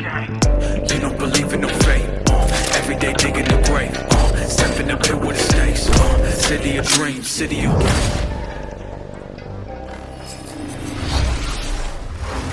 gang. You don't believe in no fate. Every day digging the grave. Stepping up here with the stakes. City of dreams, city of...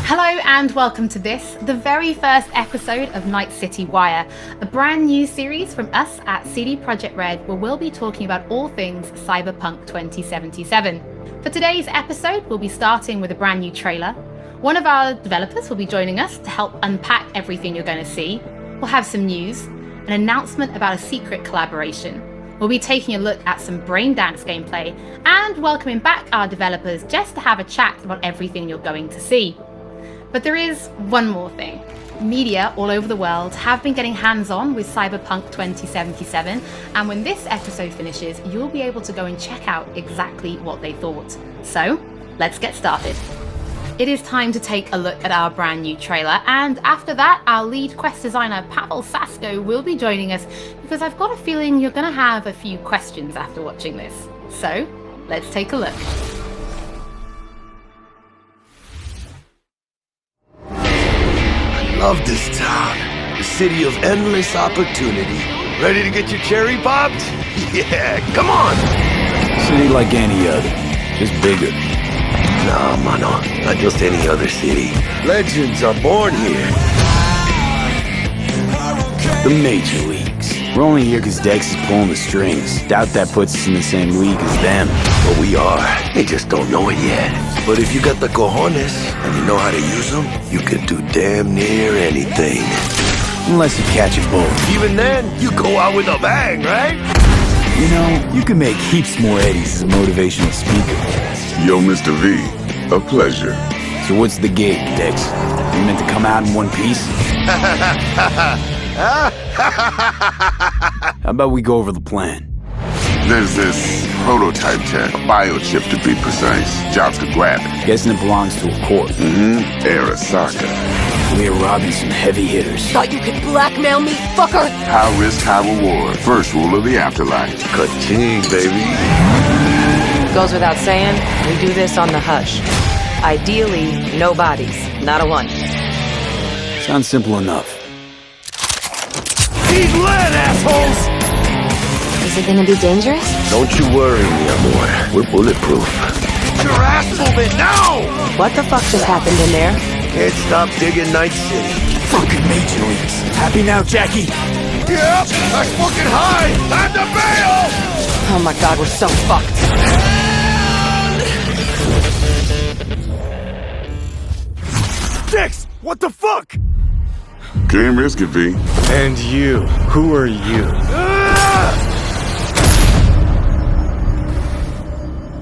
Hello and welcome to this, the very first episode of Night City Wire, a brand new series from us at CD PROJEKT RED where we'll be talking about all things Cyberpunk 2077. For today's episode, we'll be starting with a brand new trailer. One of our developers will be joining us to help unpack everything you're going to see. We'll have some news, an announcement about a secret collaboration. We'll be taking a look at some Braindance gameplay and welcoming back our developers just to have a chat about everything you're going to see. But there is one more thing. Media all over the world have been getting hands-on with Cyberpunk 2077, and when this episode finishes, you'll be able to go and check out exactly what they thought. So, let's get started. It is time to take a look at our brand new trailer, and after that, our lead quest designer Paweł Sasko will be joining us because I've got a feeling you're going to have a few questions after watching this. So, let's take a look. Love this town. The city of endless opportunity. Ready to get your cherry popped? Yeah, come on! City like any other, just bigger. Nah, mano, not just any other city. Legends are born here. The Major Leagues. We're only here because Dex is pulling the strings. Doubt that puts us in the same league as them. But we are. They just don't know it yet. But if you got the cojones and you know how to use them, you can do damn near anything. Unless you catch a bull. Even then, you go out with a bang, right? You know, you can make heaps more eddies as a motivational speaker. Yo, Mr. V, a pleasure. So what's the gig, Dex? You meant to come out in one piece? How about we go over the plan? There's this prototype tech, a biochip to be precise. Jobs could grab it. Guessing it belongs to a corp. Arasaka. We're robbing some heavy hitters. Thought you could blackmail me, fucker? High risk, high reward. First rule of the afterlife. Ka-ching, baby. Goes without saying, we do this on the hush. Ideally, no bodies, not a one. Sounds simple enough. He's lead, assholes! Is it gonna be dangerous? Don't you worry, mi amor. We're bulletproof. Get your ass moving now! What the fuck just happened in there? Can't stop digging Night City. Fucking Major Leagues. Happy now, Jackie? Yep, that's fucking high! Time to bail! Oh my god, we're so fucked. Dex, what the fuck? Can't risk it, V. And you, who are you?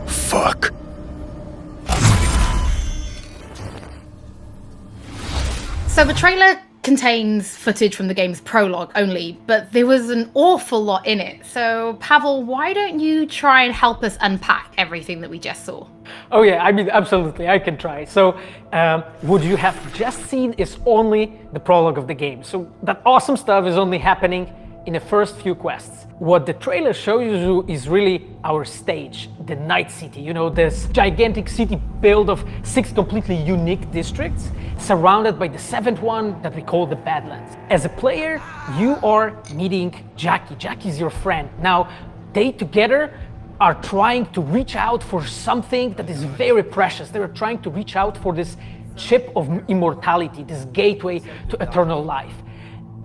Fuck. So the trailer contains footage from the game's prologue only, but there was an awful lot in it. So Paweł, why don't you try and help us unpack everything that we just saw? Oh yeah, I mean, absolutely, I can try. So, what you have just seen is only the prologue of the game. So that awesome stuff is only happening in the first few quests. What the trailer shows you is really our stage, the Night City. You know, this gigantic city built of 6 completely unique districts, surrounded by the 7th one that we call the Badlands. As a player, you are meeting Jackie. Jackie's your friend. Now, they together are trying to reach out for something that is very precious. They are trying to reach out for this chip of immortality, this gateway to eternal life.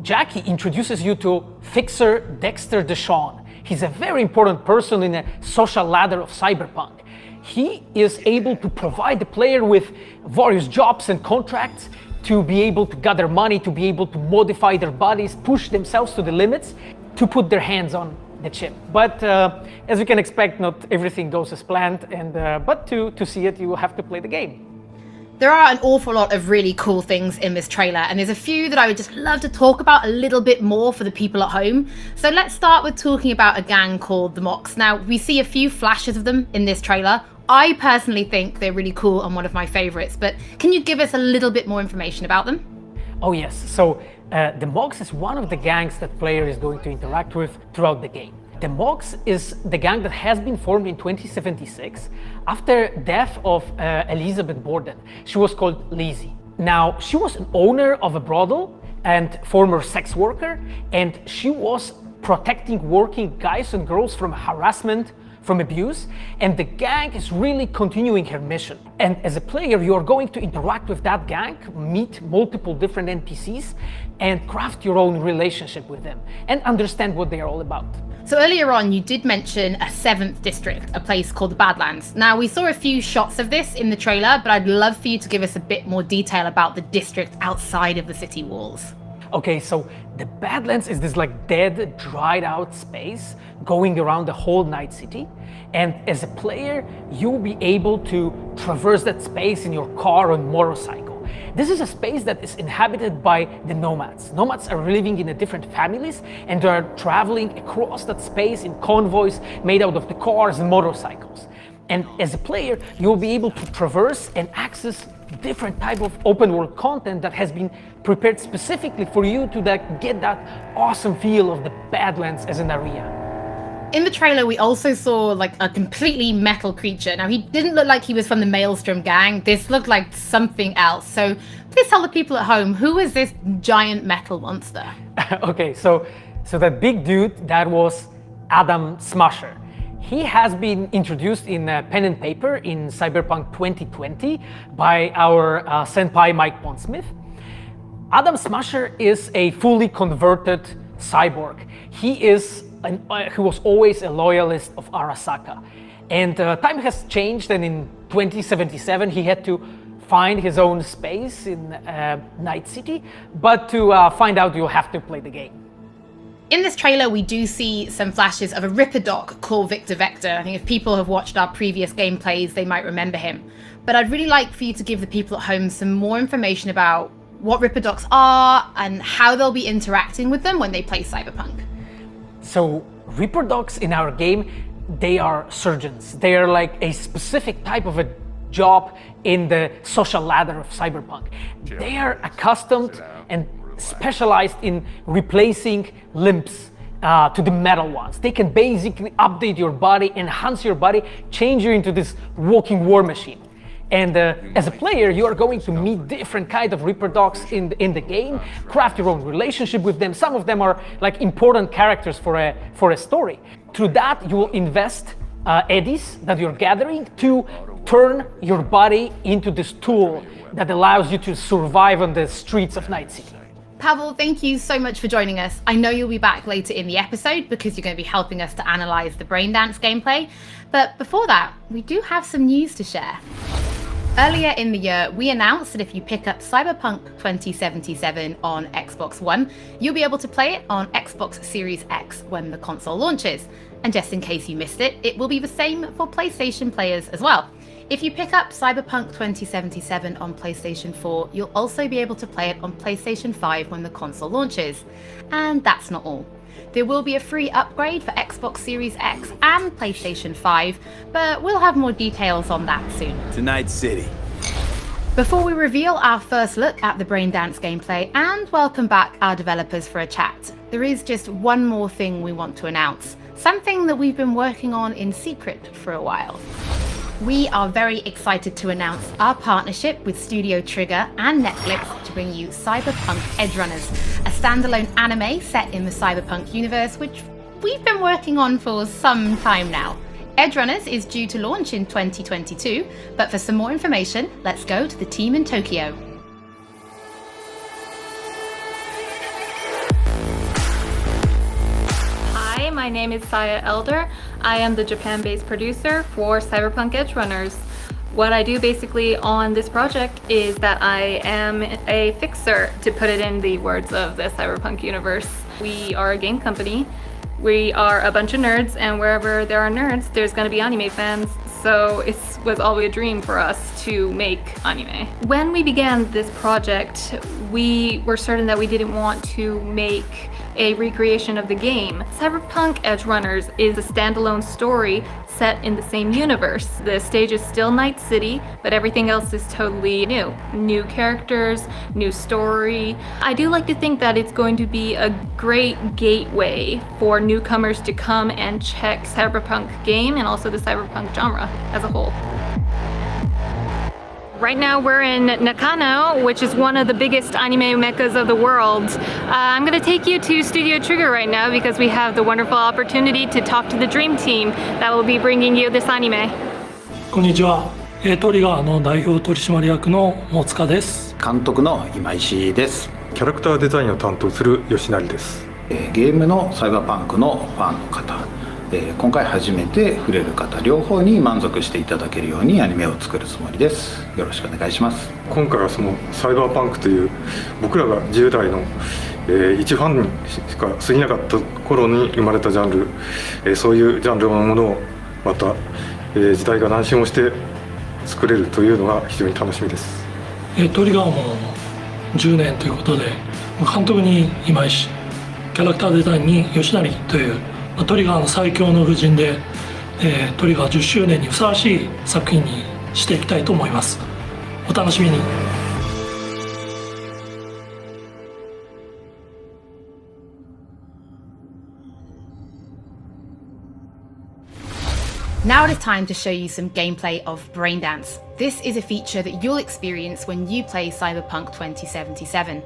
Jackie introduces you to Fixer Dexter Deshawn. He's a very important person in the social ladder of Cyberpunk. He is able to provide the player with various jobs and contracts to be able to gather money, to be able to modify their bodies, push themselves to the limits, to put their hands on the chip. But as you can expect, not everything goes as planned, and but to see it, you will have to play the game. There are an awful lot of really cool things in this trailer, and there's a few that I would just love to talk about a little bit more for the people at home. So let's start with talking about a gang called the Mox. Now, we see a few flashes of them in this trailer. I personally think they're really cool and one of my favorites, but can you give us a little bit more information about them? Oh yes, so the Mox is one of the gangs that player is going to interact with throughout the game. The Mox is the gang that has been formed in 2076 after death of Elizabeth Borden. She was called Lizzie. Now, she was an owner of a brothel, and former sex worker, and she was protecting working guys and girls from harassment, from abuse, and the gang is really continuing her mission. And as a player, you are going to interact with that gang, meet multiple different NPCs, and craft your own relationship with them, and understand what they are all about. So earlier on, you did mention a 7th district, a place called the Badlands. Now, we saw a few shots of this in the trailer, but I'd love for you to give us a bit more detail about the district outside of the city walls. Okay, so the Badlands is this like dead, dried out space going around the whole Night City. And as a player, you'll be able to traverse that space in your car or motorcycle. This is a space that is inhabited by the nomads. Nomads are living in different families, and they are traveling across that space in convoys made out of the cars and motorcycles. And as a player, you'll be able to traverse and access different type of open world content that has been prepared specifically for you to get that awesome feel of the Badlands as an area. In the trailer, we also saw like a completely metal creature. Now, he didn't look like he was from the Maelstrom gang. This looked like something else. So please tell the people at home, who is this giant metal monster? Okay, so that big dude, that was Adam Smasher. He has been introduced in pen and paper in Cyberpunk 2020 by our senpai Mike Pondsmith. Adam Smasher is a fully converted cyborg. He was always a loyalist of Arasaka. And time has changed, and in 2077 he had to find his own space in Night City. But to find out, you'll have to play the game. In this trailer, we do see some flashes of a Ripper Doc called Victor Vector. I think if people have watched our previous gameplays, they might remember him. But I'd really like for you to give the people at home some more information about what Ripper Docs are and how they'll be interacting with them when they play Cyberpunk. So Ripper Docs in our game, they are surgeons. They are like a specific type of a job in the social ladder of Cyberpunk. They are accustomed and specialized in replacing limbs to the metal ones. They can basically update your body, enhance your body, change you into this walking war machine. And as a player, you are going to meet different kinds of Ripper Docs in the game, craft your own relationship with them. Some of them are like important characters for a story. Through that, you will invest eddies that you're gathering to turn your body into this tool that allows you to survive on the streets of Night City. Paweł, thank you so much for joining us. I know you'll be back later in the episode because you're going to be helping us to analyze the Braindance gameplay. But before that, we do have some news to share. Earlier in the year, we announced that if you pick up Cyberpunk 2077 on Xbox One, you'll be able to play it on Xbox Series X when the console launches. And just in case you missed it, it will be the same for PlayStation players as well. If you pick up Cyberpunk 2077 on PlayStation 4, you'll also be able to play it on PlayStation 5 when the console launches. And that's not all. There will be a free upgrade for Xbox Series X and PlayStation 5, but we'll have more details on that soon. To Night City. Before we reveal our first look at the Braindance gameplay and welcome back our developers for a chat, there is just one more thing we want to announce, something that we've been working on in secret for a while. We are very excited to announce our partnership with Studio Trigger and Netflix to bring you Cyberpunk Edgerunners, a standalone anime set in the Cyberpunk universe, which we've been working on for some time now. Edgerunners is due to launch in 2022, but for some more information, let's go to the team in Tokyo. Hi, my name is Saya Elder. I am the Japan-based producer for Cyberpunk Edgerunners. What I do basically on this project is that I am a fixer, to put it in the words of the Cyberpunk universe. We are a game company. We are a bunch of nerds, and wherever there are nerds, there's going to be anime fans. So it was always a dream for us to make anime. When we began this project, we were certain that we didn't want to make a recreation of the game. Cyberpunk Edgerunners is a standalone story set in the same universe. The stage is still Night City, but everything else is totally new. New characters, new story. I do like to think that it's going to be a great gateway for newcomers to come and check Cyberpunk game and also the Cyberpunk genre as a whole. Right now we're in Nakano, which is one of the biggest anime meccas of the world. I'm going to take you to Studio Trigger right now because we have the wonderful opportunity to talk to the dream team that will be bringing you this anime. こんにちは。トリガーの代表取締役の大塚です。監督の今石です。キャラクターデザインを担当する吉成です。ゲームのサイバーパンクのファンの方、今回初めて触れる方両方に満足していただけるようにアニメを作るつもりです。よろしくお願いします。今回はそのサイバーパンクという僕らが10代の一ファンにしか過ぎなかった頃に生まれたジャンル、そういうジャンルのものをまた、時代が南進をして作れるというのが非常に楽しみです。トリガーも10年ということで、監督に今石、キャラクターデザインに吉成というトリガーの最強の布陣で、トリガー10周年にふさわしい作品にしていきたいと思います。お楽しみに。Now it is time to show you some gameplay of Braindance. This is a feature that you'll experience when you play Cyberpunk 2077.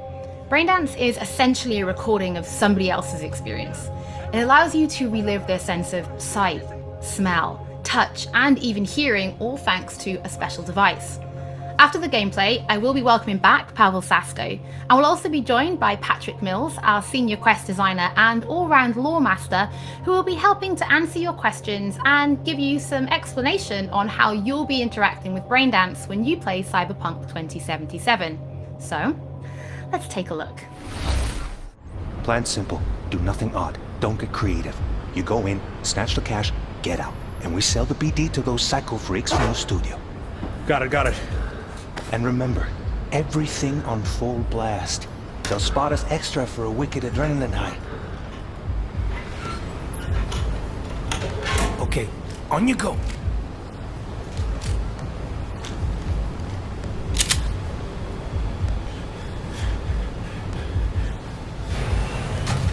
Braindance is essentially a recording of somebody else's experience. It allows you to relive their sense of sight, smell, touch, and even hearing, all thanks to a special device. After the gameplay, I will be welcoming back Paweł Sasko, and will also be joined by Patrick Mills, our senior quest designer and all-round lore master, who will be helping to answer your questions and give you some explanation on how you'll be interacting with Braindance when you play Cyberpunk 2077. So, let's take a look. Plan simple, do nothing odd, don't get creative. You go in, snatch the cash, get out, and we sell the BD to those psycho freaks from the studio. Got it. And remember, everything on full blast. They'll spot us extra for a wicked adrenaline high. Okay, on you go.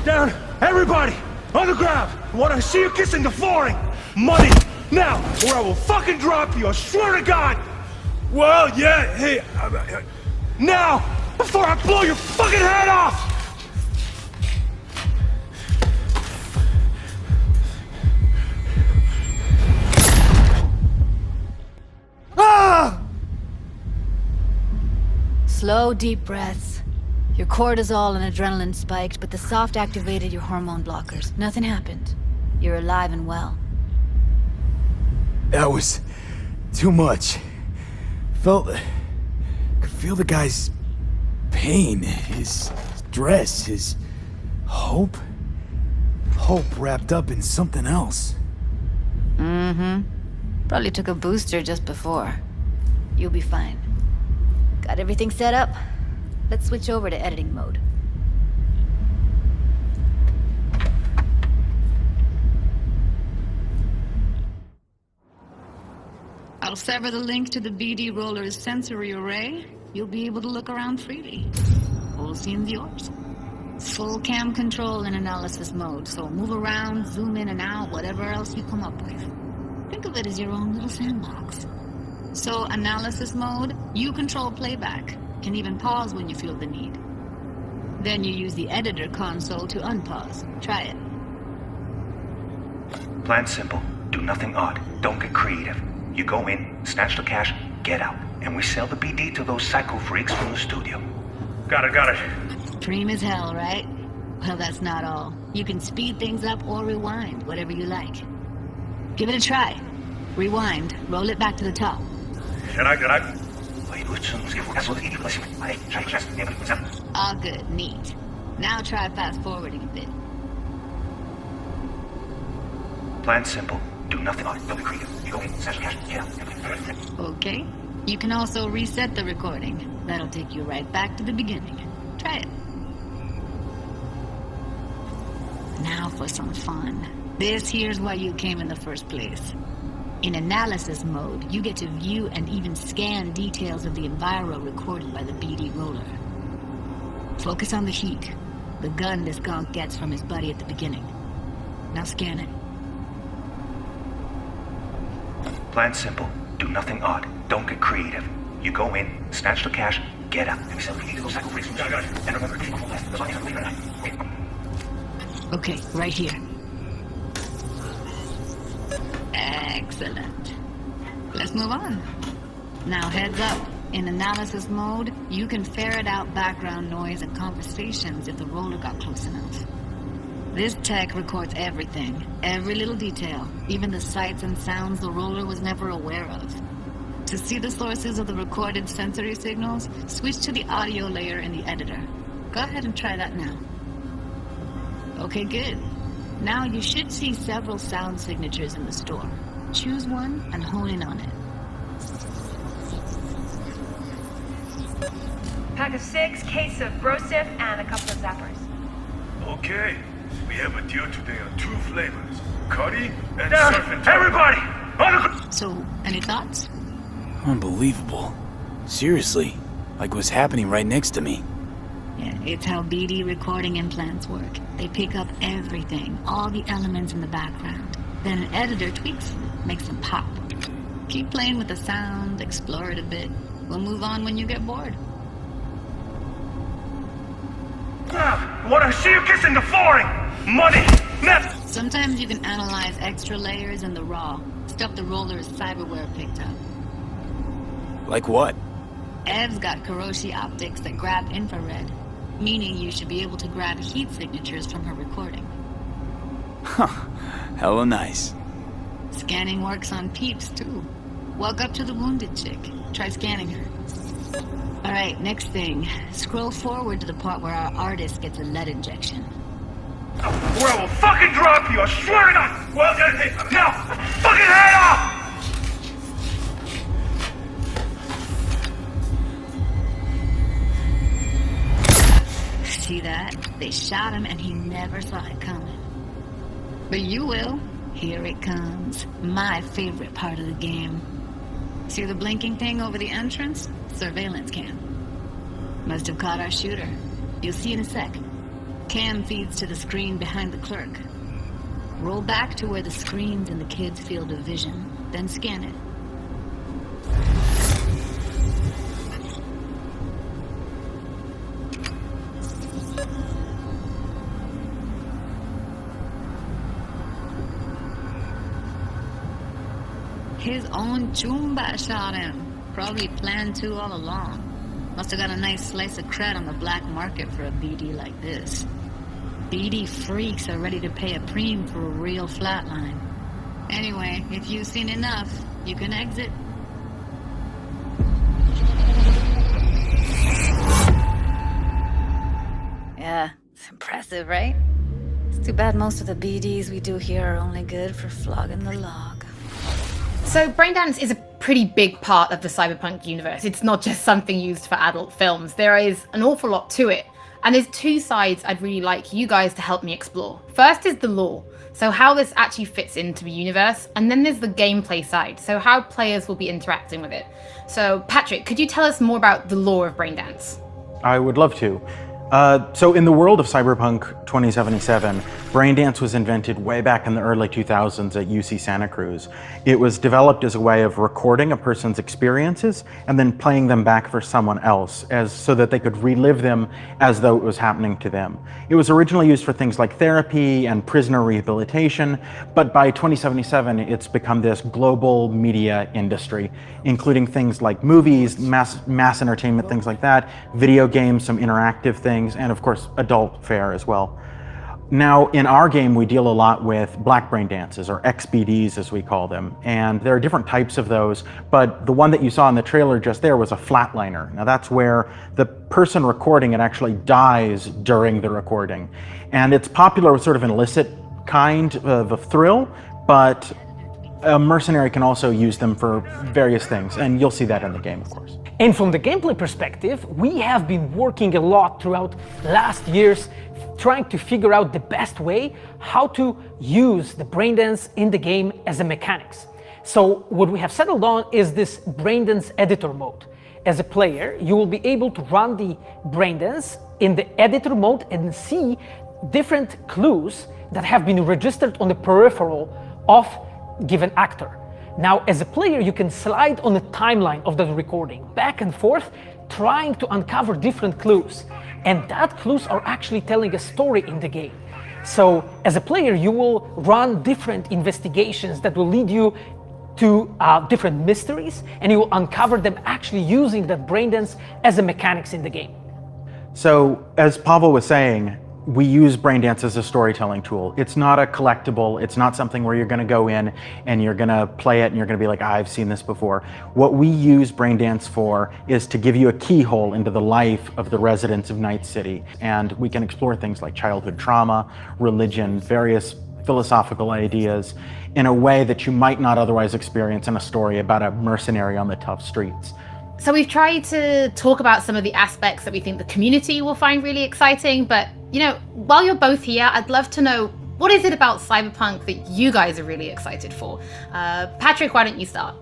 Down! Everybody! On the ground! I want to see you kissing the flooring! Money! Now! Or I will fucking drop you! I swear to God! Well, yeah, hey... now! Before I blow your fucking head off! Ah! Slow, deep breaths. Your cortisol and adrenaline spiked, but the soft activated your hormone blockers. Nothing happened. You're alive and well. That was too much. Could feel the guy's pain, his stress, his hope. Hope wrapped up in something else. Probably took a booster just before. You'll be fine. Got everything set up? Let's switch over to editing mode. I'll sever the link to the BD Roller's sensory array. You'll be able to look around freely. Whole scene's yours. Full cam control in analysis mode, so move around, zoom in and out, whatever else you come up with. Think of it as your own little sandbox. So, analysis mode, you control playback. Can even pause when you feel the need. Then you use the editor console to unpause. Try it. Plan simple, do nothing odd, don't get creative. You go in, snatch the cash, get out, and we sell the BD to those psycho freaks from the studio. Got it. Dream as hell, right? Well, that's not all. You can speed things up or rewind, whatever you like. Give it a try. Rewind, roll it back to the top. Can I? All good, neat. Now try fast forwarding a bit. Plan simple, do nothing odd, don't be creative. You go in, snatch the cash, get out. Okay. You can also reset the recording. That'll take you right back to the beginning. Try it. Now for some fun. This here's why you came in the first place. In analysis mode, you get to view and even scan details of the enviro recorded by the BD roller. Focus on the heat, the gun this gonk gets from his buddy at the beginning. Now scan it. Plan simple, do nothing odd, don't get creative. You go in, snatch the cash, get out, and we sell the BD to those psycho freaks from the street. And remember, keep them less. There's nothing to leave right now. Okay, right here. Excellent. Let's move on. Now heads up. In analysis mode, you can ferret out background noise and conversations if the roller got close enough. This tech records everything, every little detail, even the sights and sounds the roller was never aware of. To see the sources of the recorded sensory signals, switch to the audio layer in the editor. Go ahead and try that now. Okay, good. Now you should see several sound signatures in the store. Choose one and hone in on it. Pack of 6, case of Brosif, and a couple of zappers. Okay, we have a deal today on 2 flavors. Curry and surf and turf. Everybody! So, any thoughts? Unbelievable. Seriously, like what's happening right next to me. Yeah, it's how BD recording implants work. They pick up everything, all the elements in the background. Then an editor tweaks them, makes them pop. Keep playing with the sound, explore it a bit. We'll move on when you get bored. What I see you kissing the flooring! Money! Net! Sometimes you can analyze extra layers in the raw, stuff the roller's cyberware picked up. Like what? Ev's got Kiroshi optics that grab infrared, meaning you should be able to grab heat signatures from her recording. Huh. Hella nice. Scanning works on peeps, too. Walk up to the wounded chick. Try scanning her. Alright, next thing. Scroll forward to the part where our artist gets a lead injection. Or I will fucking drop you, I swear to God! Well, now, fucking head off! See that? They shot him and he never saw it coming. But you will. Here it comes. My favorite part of the game. See the blinking thing over the entrance? Surveillance cam. Must have caught our shooter. You'll see in a sec. Cam feeds to the screen behind the clerk. Roll back to where the screen's in the kid's field of vision, then scan it. His own Chumba shot him. Probably planned to all along. Must have got a nice slice of cred on the black market for a BD like this. BD freaks are ready to pay a preem for a real flatline. Anyway, if you've seen enough, you can exit. Yeah, it's impressive, right? It's too bad most of the BDs we do here are only good for flogging the log. So Braindance is a pretty big part of the Cyberpunk universe. It's not just something used for adult films. There is an awful lot to it. And there's 2 sides I'd really like you guys to help me explore. First is the lore, so how this actually fits into the universe. And then there's the gameplay side, so how players will be interacting with it. So Patrick, could you tell us more about the lore of Braindance? I would love to. So in the world of Cyberpunk 2077, Braindance was invented way back in the early 2000s at UC Santa Cruz. It was developed as a way of recording a person's experiences and then playing them back for someone else so that they could relive them as though it was happening to them. It was originally used for things like therapy and prisoner rehabilitation, but by 2077 it's become this global media industry, including things like movies, mass entertainment, things like that, video games, some interactive things, and of course adult fare as well. Now in our game we deal a lot with black brain dances, or XBDs as we call them, and there are different types of those, but the one that you saw in the trailer just there was a flatliner. Now that's where the person recording it actually dies during the recording, and it's popular with sort of an illicit kind of a thrill, but a mercenary can also use them for various things, and you'll see that in the game, of course. And from the gameplay perspective, we have been working a lot throughout last years trying to figure out the best way how to use the Braindance in the game as a mechanics. So what we have settled on is this Braindance editor mode. As a player, you will be able to run the Braindance in the editor mode and see different clues that have been registered on the peripheral of given actor. Now, as a player, you can slide on the timeline of that recording, back and forth, trying to uncover different clues. And that clues are actually telling a story in the game. So, as a player, you will run different investigations that will lead you to different mysteries, and you will uncover them actually using that Braindance as a mechanics in the game. So, as Paweł was saying, we use Braindance as a storytelling tool. It's not a collectible. It's not something where you're going to go in and you're going to play it and you're going to be like, I've seen this before. What we use Braindance for is to give you a keyhole into the life of the residents of Night City. And we can explore things like childhood trauma, religion, various philosophical ideas in a way that you might not otherwise experience in a story about a mercenary on the tough streets. So we've tried to talk about some of the aspects that we think the community will find really exciting, but you know, while you're both here, I'd love to know, what is it about Cyberpunk that you guys are really excited for? Patrick, why don't you start?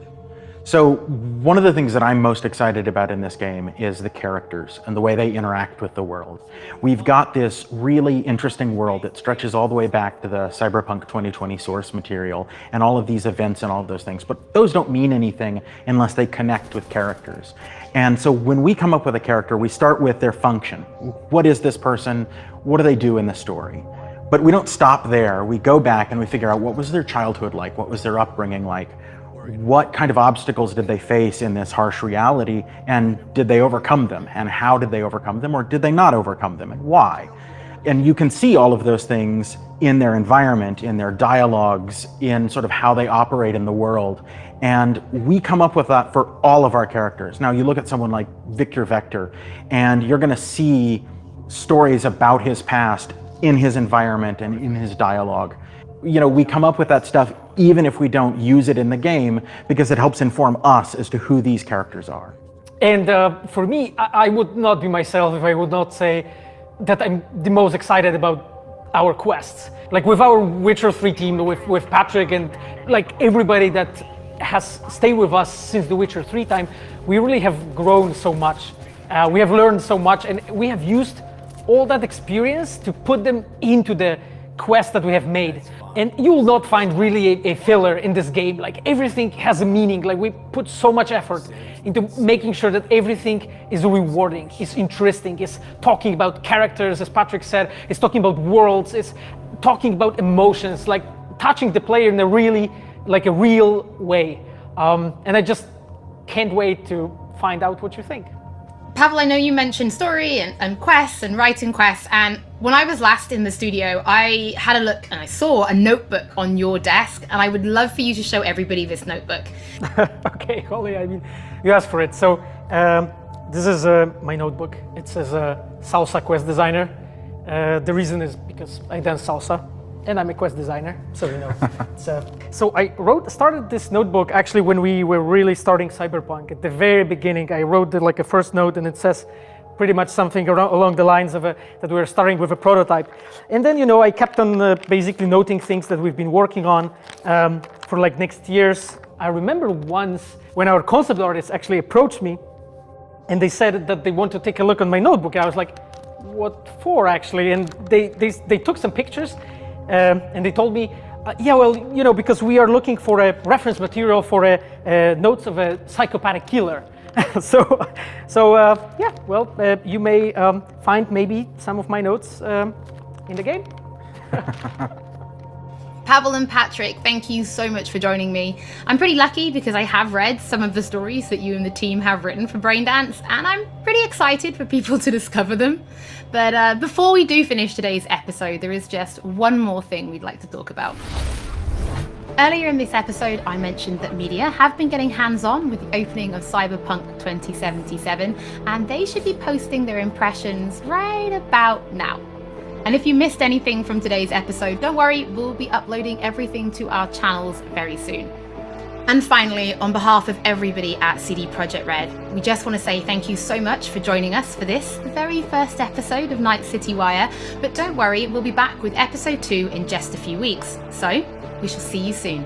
So one of the things that I'm most excited about in this game is the characters and the way they interact with the world. We've got this really interesting world that stretches all the way back to the Cyberpunk 2020 source material and all of these events and all of those things, but those don't mean anything unless they connect with characters. And so when we come up with a character, we start with their function. What is this person? What do they do in the story? But we don't stop there. We go back and we figure out, what was their childhood like? What was their upbringing like? What kind of obstacles did they face in this harsh reality, and did they overcome them? And how did they overcome them, or did they not overcome them, and why? And you can see all of those things in their environment, in their dialogues, in sort of how they operate in the world. And we come up with that for all of our characters. Now, you look at someone like Victor Vector, and you're going to see stories about his past in his environment and in his dialogue. You know, we come up with that stuff even if we don't use it in the game, because it helps inform us as to who these characters are. And for me, I would not be myself if I would not say that I'm the most excited about our quests. Like with our Witcher 3 team, with Patrick and like everybody that has stayed with us since the Witcher 3 time, we really have grown so much. We have learned so much, and we have used all that experience to put them into the quest that we have made. And you will not find really a filler in this game. Like everything has a meaning. Like we put so much effort into making sure that everything is rewarding, is interesting, is talking about characters, as Patrick said, is talking about worlds, is talking about emotions, like touching the player in a really, like a real way. And I just can't wait to find out what you think. Paweł, I know you mentioned story and quests and writing quests, and when I was last in the studio, I had a look and I saw a notebook on your desk, and I would love for you to show everybody this notebook. Okay, Hollie, I mean, you asked for it. So this is my notebook. It says Salsa Quest Designer. The reason is because I dance salsa, and I'm a quest designer, so you know. So I started this notebook actually when we were really starting Cyberpunk. At the very beginning, I wrote like a first note, and it says pretty much something along the lines of that we were starting with a prototype. And then, you know, I kept on basically noting things that we've been working on for like next years. I remember once when our concept artists actually approached me, and they said that they want to take a look on my notebook. I was like, what for actually? And they took some pictures. And they told me, yeah, well, you know, because we are looking for a reference material for notes of a psychopathic killer. Yeah, well, you may find maybe some of my notes in the game. Paweł and Patrick, thank you so much for joining me. I'm pretty lucky because I have read some of the stories that you and the team have written for Braindance, and I'm pretty excited for people to discover them. But before we do finish today's episode, there is just one more thing we'd like to talk about. Earlier in this episode, I mentioned that media have been getting hands-on with the opening of Cyberpunk 2077, and they should be posting their impressions right about now. And if you missed anything from today's episode, don't worry, we'll be uploading everything to our channels very soon. And finally, on behalf of everybody at CD PROJEKT RED, we just want to say thank you so much for joining us for this, the very first episode of Night City Wire. But don't worry, we'll be back with episode 2 in just a few weeks. So, we shall see you soon.